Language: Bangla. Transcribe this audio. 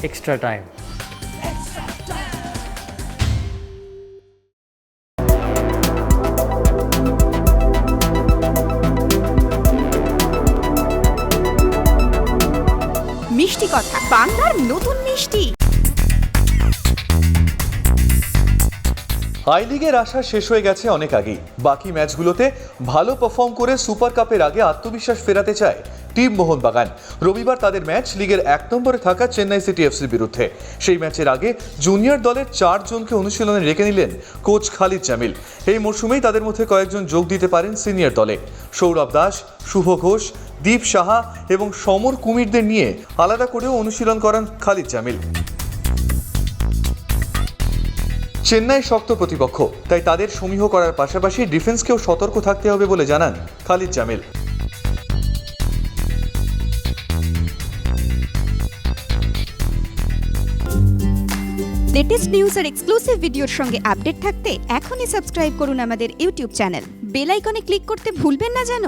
Extra time. মিষ্টি কথা, বাংলার নতুন মিষ্টি। আই লিগের আশা শেষ হয়ে গেছে অনেক আগেই। বাকি ম্যাচগুলোতে ভালো পারফর্ম করে সুপার কাপের আগে আত্মবিশ্বাস ফেরাতে চায় টিম মোহনবাগান। রবিবার তাদের ম্যাচ লিগের 1 নম্বরে থাকা চেন্নাই সিটি এফসির বিরুদ্ধে। সেই ম্যাচের আগে জুনিয়র দলের 4 জনকে অনুশীলনে রেখে নিলেন কোচ খালিদ জামিল। এই মরশুমেই তাদের মধ্যে কয়েকজন যোগ দিতে পারেন সিনিয়র দলে। সৌরভ দাস, শুভ ঘোষ, দীপ সাহা এবং সমর কুমিরদের নিয়ে আলাদা করেও অনুশীলন করান খালিদ জামিল। চেন্নাই শক্ত প্রতিপক্ষ, তাই তাদের সমীহ করার পাশাপাশি ডিফেন্সকেও সতর্ক থাকতে হবে বলে জানান খালিদ জামিল। লেটেস্ট নিউজ আর এক্সক্লুসিভ ভিডিওর সঙ্গে আপডেট থাকতে এখনই সাবস্ক্রাইব করুন আমাদের ইউটিউব চ্যানেল। বেল আইকনে ক্লিক করতে ভুলবেন না যেন।